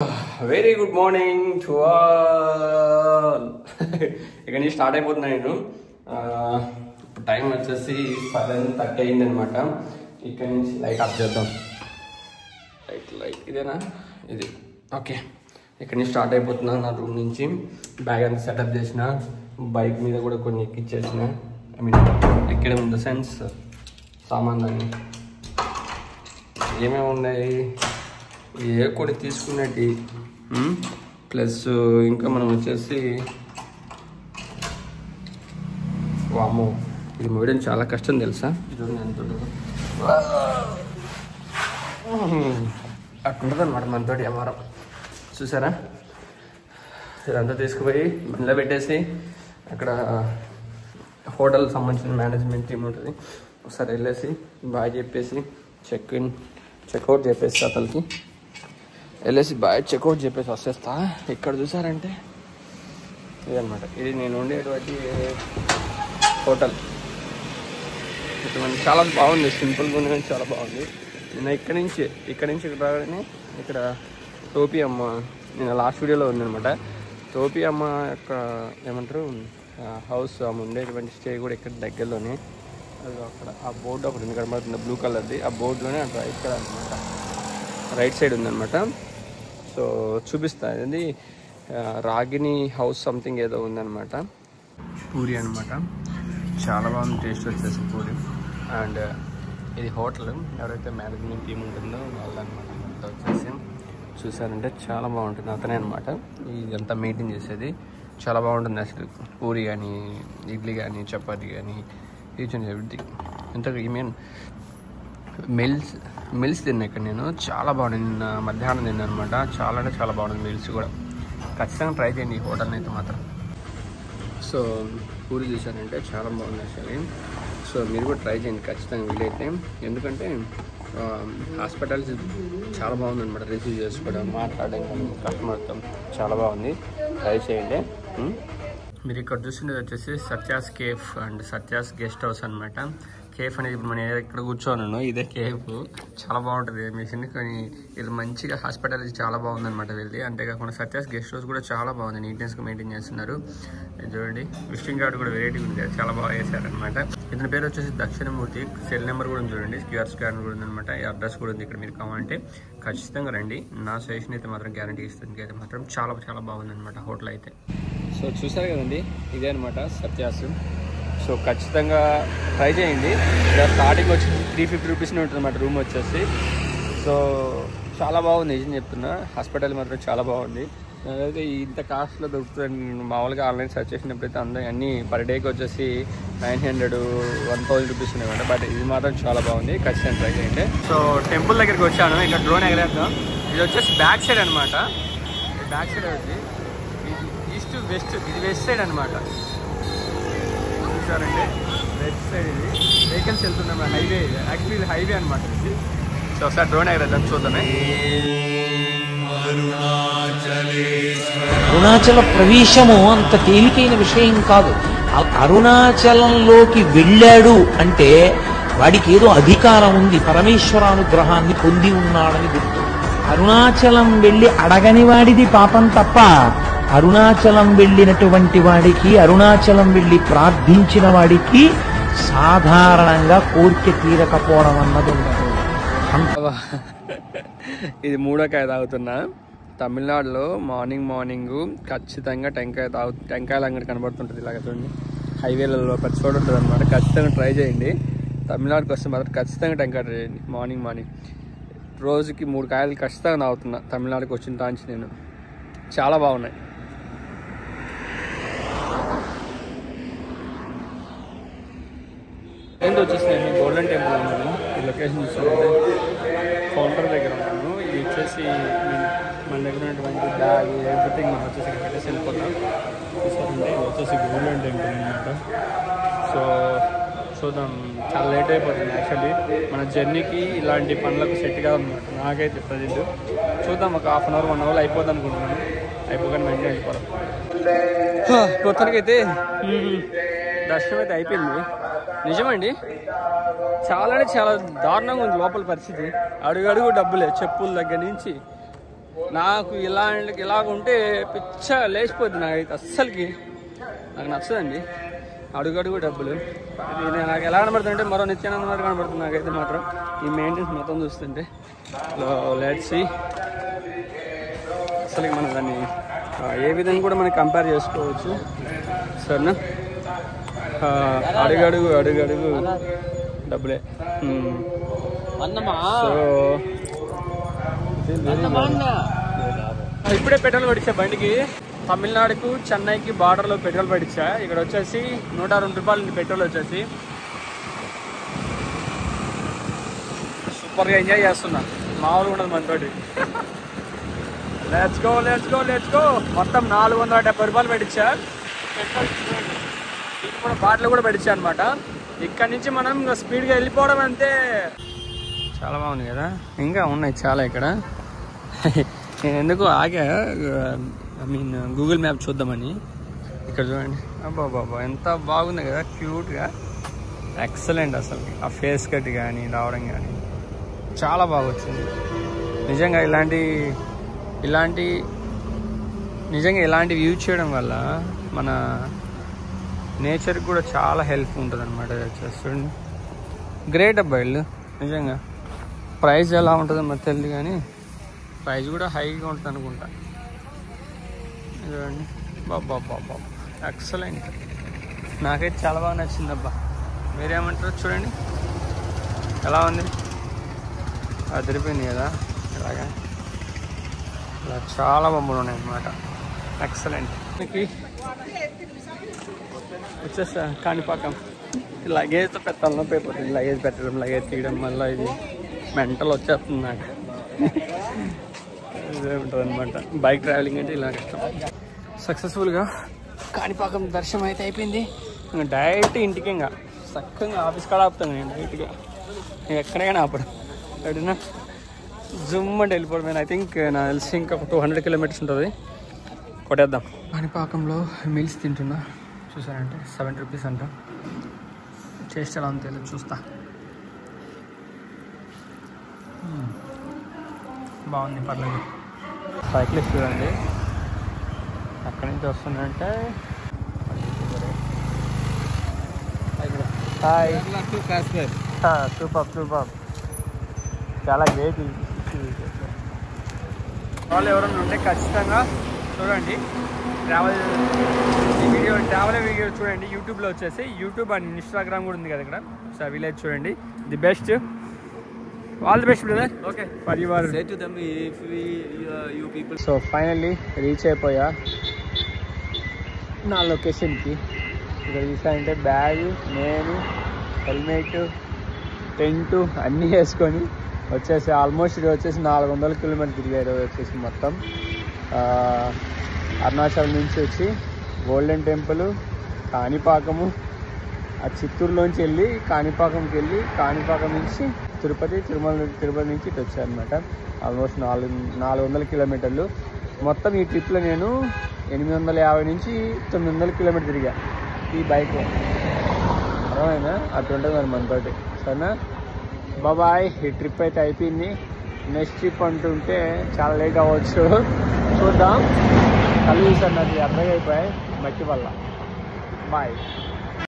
Very good morning to all. ఇక్కడ నుంచి start అయిపోతున్నా నేను. ఇప్పుడు టైం వచ్చేసి 7:30 అయింది అనమాట. ఇక్కడ నుంచి లైట్ ఆఫ్ చేద్దాం. లైట్ ఇదేనా? ఇది ఓకే. ఇక్కడ నుంచి స్టార్ట్ అయిపోతున్నాను. నా రూమ్ నుంచి బ్యాగ్ అంతా సెటప్ చేసిన, బైక్ మీద కూడా కొన్ని ఎక్కిచ్చేసిన. ఐ మీన్ ఎక్కడం ఇన్ ద సెన్స్ సామాన్ అన్నీ ఏమేమి ఉన్నాయి, ఏ కొన్ని తీసుకున్నట్టు, ప్లస్ ఇంకా మనం వచ్చేసి వామో ఇది మోయడం చాలా కష్టం తెలుసా. ఎంత అట్టుంటుంది అనమాట మనతో వ్యవహారం. చూసారా, ఇదంతా తీసుకుపోయి బండిలో పెట్టేసి అక్కడ హోటల్ సంబంధించిన మేనేజ్మెంట్ టీమ్ ఉంటుంది, ఒకసారి వెళ్ళేసి బాయ్ చెప్పేసి చెక్అవుట్ చెప్పేసి అతనికి వెళ్ళేసి బాయ్ చెక్అవుట్ చెప్పేసి వచ్చేస్తా. ఇక్కడ చూసారంటే ఇదనమాట, ఇది నేను ఉండేటువంటి హోటల్. ఇటువంటి చాలా బాగుంది, సింపుల్గా ఉంది కానీ చాలా బాగుంది. నేను ఇక్కడి నుంచి ఇక్కడ రాగానే ఇక్కడ టోపీ అమ్మ, నేను లాస్ట్ వీడియోలో ఉందనమాట. టోపీ అమ్మ యొక్క ఏమంటారు హౌస్, ఆమె ఉండేటువంటి స్టే కూడా ఇక్కడ దగ్గరలోనే. అది అక్కడ ఆ బోర్డు ఒకటి ఉంది కనబడుతుంది, బ్లూ కలర్ది. ఆ బోర్డులోనే అక్కడ ఇక్కడ అనమాట రైట్ సైడ్ ఉందనమాట. సో చూపిస్తా, ఇది రాగిని హౌస్ సంథింగ్ ఏదో ఉందన్నమాట. పూరి అనమాట, చాలా బాగుంది టేస్ట్ వచ్చేసి పూరి. అండ్ ఇది హోటల్, ఎవరైతే మేనేజ్మెంట్ టీమ్ ఉంటుందో వాళ్ళు అనమాట. అంతా వచ్చేసి చూసారంటే చాలా బాగుంటుంది, అతనే అనమాట ఇదంతా మెయింటైన్ చేసేది. చాలా బాగుంటుంది అసలు, పూరి కానీ ఇడ్లీ కానీ చపాతి కానీ ఈచ్ అండ్ ఎవ్రీథింగ్. ఇంతకు ఈ మీన్ మిల్స్ తిన్నా ఇక్కడ నేను, చాలా బాగుంది. నిన్న మధ్యాహ్నం తిన్నా అనమాట, చాలా అంటే చాలా బాగుంది మిల్స్ కూడా. ఖచ్చితంగా ట్రై చేయండి ఈ హోటల్ని అయితే మాత్రం. సో పూరి చూసారంటే చాలా బాగుంది అసలు. సో మీరు కూడా ట్రై చేయండి ఖచ్చితంగా వీలైతే, ఎందుకంటే హాస్పిటల్స్ చాలా బాగుంది అనమాట. రిసీవ్ చేసుకోవడం, మాట్లాడడం కానీ కస్టమర్తో చాలా బాగుంది, ట్రై చేయండి. మీరు ఇక్కడ చూసినది వచ్చేసి Satya's cafe and Satya's guest house అనమాట. కేఫ్ అనేది ఇప్పుడు మనం ఎక్కడ కూర్చోను, ఇదే కేఫ్. చాలా బాగుంటుంది మిషన్, కానీ ఇది మంచిగా హాస్పిటాలిటీ చాలా బాగుందన్నమాట వీళ్ళది. అంతేకాకుండా సత్యాస్ గెస్ట్ హౌస్ కూడా చాలా బాగుంది, నీట్నెస్గా మెయింటైన్ చేస్తున్నారు. చూడండి, విజిటింగ్ కార్డు కూడా వెరైటీ ఉంది, చాలా బాగా చేశారనమాట. ఇతని పేరు వచ్చేసి దక్షిణమూర్తి. సెల్ నెంబర్ కూడా ఉంది చూడండి, క్యూఆర్ స్కానర్ కూడా ఉందన్నమాట. ఈ అడ్రస్ కూడా ఉంది ఇక్కడ. మీరు కావాలంటే ఖచ్చితంగా రండి. నా సజెషన్ అయితే మాత్రం గ్యారంటీ ఇస్తుంది అయితే మాత్రం చాలా చాలా బాగుందన్నమాట హోటల్ అయితే. సో చూసారు కదండి, ఇదే అనమాట సత్యాస్. సో ఖచ్చితంగా ట్రై చేయండి. స్టార్టింగ్ వచ్చి 350 రూపీస్నే ఉంటుంది అన్నమాట రూమ్ వచ్చేసి. సో చాలా బాగుంది, నిజం చెప్తున్నా. హాస్పిటల్ మాత్రం చాలా బాగుంది. అదైతే ఇంత కాస్ట్లో దొరుకుతుంది. మామూలుగా ఆన్లైన్ సెర్చ్ చేసినప్పుడైతే అన్నీ పర్ డేకి వచ్చేసి 900, 1000 రూపీస్ ఉన్నాయన్నమాట. బట్ ఇది మాత్రం చాలా బాగుంది, ఖచ్చితంగా ట్రై చేయండి. సో టెంపుల్ దగ్గరికి వచ్చాను, ఇక్కడ డ్రోన్ ఎగరేద్దాం. ఇది వచ్చేసి బ్యాక్ సైడ్ అనమాట. బ్యాక్ సైడ్ వచ్చి ఈస్ట్ వెస్ట్, ఇది వెస్ట్ సైడ్ అనమాట. చూసారంటే వెస్ట్ సైడ్ ఇది వెహికల్స్ వెళ్తున్నాం, హైవే ఇది. యాక్చువల్లీ ఇది హైవే అనమాట ఇది. సో ఒకసారి డ్రోన్ ఎగరేద్దాం, చూద్దామే. అరుణాచల ప్రవేశము అంత తేలికైన విషయం కాదు. అరుణాచలంలోకి వెళ్ళాడు అంటే వాడికి ఏదో అధికారం ఉంది, పరమేశ్వరానుగ్రహాన్ని పొంది ఉన్నాడని గుర్తు. అరుణాచలం వెళ్ళి అడగని వాడిది పాపం తప్ప, అరుణాచలం వెళ్ళినటువంటి వాడికి, అరుణాచలం వెళ్ళి ప్రార్థించిన వాడికి సాధారణంగా కోరిక తీరకపోవడం అన్నది ఉండదు. ఇది మూడో కాయ తాగుతున్నా. తమిళనాడులో మార్నింగ్ ఖచ్చితంగా టెంకాయల అంగడి కనబడుతుంటుంది. ఇలాగ చూడండి, హైవేలలో ప్రతి చోట ఉంటుంది అనమాట. ఖచ్చితంగా ట్రై చేయండి. తమిళనాడుకి వస్తే మాత్రం ఖచ్చితంగా టెంకాయ ట్రై చేయండి. మార్నింగ్ రోజుకి 3 కాయలు ఖచ్చితంగా తాగుతున్నా తమిళనాడుకి వచ్చిన తాంచి నేను. చాలా బాగున్నాయి. ఏంటి వచ్చేసి నేను గోల్డెన్ టెంపుల్ ఉన్నాను. ఈ లొకేషన్ చూస్తుంటే కౌంటర్ దగ్గర ఉన్నాను. ఇది వచ్చేసి మన దగ్గర ఉన్నటువంటి బ్యాగ్ ఎవ్రీథింగ్ మనం వచ్చేసి ఇక్కడ పెట్టేసి వెళ్ళిపోతాం. చూసారంటే ఇది వచ్చేసి గోల్డెన్ టెంపుల్ అనమాట. సో చూద్దాం, చాలా లేట్ అయిపోతుంది యాక్చువల్లీ. మన జర్నీకి ఇలాంటి పనులకు సెట్ కాదన్నమాట నాకైతే ప్రజెంట్. చూద్దాం, ఒక 1/2 అవర్ 1 అవర్ అయిపోద్ది అనుకుంటున్నాను. అయిపోగానే వెంటనే వెళ్ళిపోదాం. మొత్తానికైతే దర్శనం అయితే అయిపోయింది. నిజమండి, చాలా దారుణంగా ఉంది లోపల పరిస్థితి. అడుగు డబ్బులే, చెప్పుల దగ్గర నుంచి నాకు ఇలాగ ఉంటే పిచ్చ లేచిపోద్ది నాకైతే, అస్సలకి నాకు నచ్చదండి. అడుగడుగు డబ్బులు. ఇది నాకు ఎలా కనబడుతుందంటే మరో నిత్యానంద మరి కనబడుతుంది నాకైతే మాత్రం ఈ మెయింటెనెన్స్ మొత్తం చూస్తుంటే. లెట్స్ సీ అసలు మనం దాన్ని ఏ విధంగా కూడా మనం కంపేర్ చేసుకోవచ్చు. సరేనా, అడుగడుగు డబ్బులే. సో ఇప్పుడే పెట్రోల్ పడిచా బండికి. తమిళనాడుకు చెన్నైకి బార్డర్లో పెట్రోల్ పడిచా. ఇక్కడ వచ్చేసి 102 రూపాయలు పెట్రోల్ వచ్చేసి. సూపర్గా ఎంజాయ్ చేస్తున్నా, మామూలుగా ఉండదు మనతోటి. Let's go. మొత్తం 470 రూపాయలు పెట్టించా పెట్రోల్. ఇది కూడా బాటిల్ కూడా పెట్టించా అనమాట. ఇక్కడ నుంచి మనం స్పీడ్గా వెళ్ళిపోవడం అంతే. చాలా బాగుంది కదా, ఇంకా ఉన్నాయి చాలా ఇక్కడ. నేను ఎందుకు ఆగా, గూగుల్ మ్యాప్ చూద్దామని. ఇక్కడ చూడండి, అబ్బా ఎంత బాగుంది కదా, క్యూట్గా, ఎక్సలెంట్. అసలు ఆ ఫేస్ కట్ కానీ రావడం కానీ చాలా బాగా వచ్చింది నిజంగా. ఇలాంటి వ్యూ చేయడం వల్ల మన నేచర్కి కూడా చాలా హెల్ప్ ఉంటుంది అనమాట. చూడండి, గ్రేట్ అబ్బా ఇల్లు నిజంగా. ప్రైస్ ఎలా ఉంటుందో మరి తెలియదు కానీ ప్రైస్ కూడా హైగా ఉంటుంది అనుకుంటా. చూడండి, బాబా ఎక్సలెంట్. నాకైతే చాలా బాగా నచ్చింది అబ్బా. మీరేమంటారు? చూడండి ఎలా ఉంది, అదిరిపోయింది కదా. ఇలాగా ఇలా చాలా బొమ్మలు ఉన్నాయి అన్నమాట. ఎక్సలెంట్. వచ్చేస్తా కాణిపాకం. లగేజ్తో పెట్టాలన్నా అయిపోతుంది. లగేజ్ పెట్టడం, లగేజ్ తీయడం, మళ్ళీ ఇది మెంటల్ వచ్చేస్తుంది నాకు. ఇదే ఉంటుంది అనమాట బైక్ ట్రావెలింగ్ అంటే ఇలా ఇష్టం. సక్సెస్ఫుల్గా కాణిపాకం దర్శనం అయితే అయిపోయింది. ఇంకా డైరెక్ట్ ఇంటికి, ఇంకా చక్కగా ఆఫీస్ కాడ ఆపుతాను నేను డైరెక్ట్గా. ఎక్కడైనా ఆపడం అడినా జుమ్ అంటే వెళ్ళిపోవడం. ఐ థింక్ నాకు తెలిసి ఇంకా 200 కిలోమీటర్స్ ఉంటుంది, కొట్టేద్దాం. కాణిపాకంలో మీల్స్ తింటున్నా. చూసారంటే 70 రూపీస్ అంట. టేస్ట్ ఎలా ఉందో తెలియదు, చూస్తా. బాగుంది, పర్లేదు. సైక్లిస్ట్ చూడండి అక్కడి నుంచి వస్తుందంటే. Hi, super. చాలా గ్రేట్. వాళ్ళు ఎవరైనా ఉంటే ఖచ్చితంగా చూడండి. ట్రావెల్ వీడియో చూడండి. యూట్యూబ్లో వచ్చేసి యూట్యూబ్ అండ్ ఇన్స్టాగ్రామ్ కూడా ఉంది కదా ఇక్కడ. సో విలేజ్ చూడండి. The best. All the best brother. Okay, for your say to them if you people. So finally reach అయిపోయా నా లొకేషన్కి. ఇక్కడ చూసానంటే బ్యాగ్, నేను, హెల్మెట్, టెంట్ అన్నీ వేసుకొని వచ్చేసి ఆల్మోస్ట్ ఇది వచ్చేసి 400 కిలోమీటర్ తిరిగారు వచ్చేసి మొత్తం. అరుణాచల్ నుంచి వచ్చి గోల్డెన్ టెంపుల్, కాణిపాకము, ఆ చిత్తూరులోంచి వెళ్ళి కాణిపాకంకి వెళ్ళి కాణిపాకం నుంచి తిరుపతి నుంచి ఇటు వచ్చారనమాట. ఆల్మోస్ట్ 400 కిలోమీటర్లు మొత్తం. ఈ ట్రిప్లో నేను 850 నుంచి 900 కిలోమీటర్ తిరిగా ఈ బైక్లో. అర్థమైనా అట్లుంటుంది మరి మనతోటి. సరేనా, బాబాయ్. ఈ ట్రిప్ అయితే అయిపోయింది. నెక్స్ట్ ట్రిప్ అంటుంటే చాలా లేట్ అవ్వచ్చు, చూద్దాం. కళ్ళు చూసాను, నాకు అర్థం అయిపోయాయి మట్టి వల్ల. బాయ్.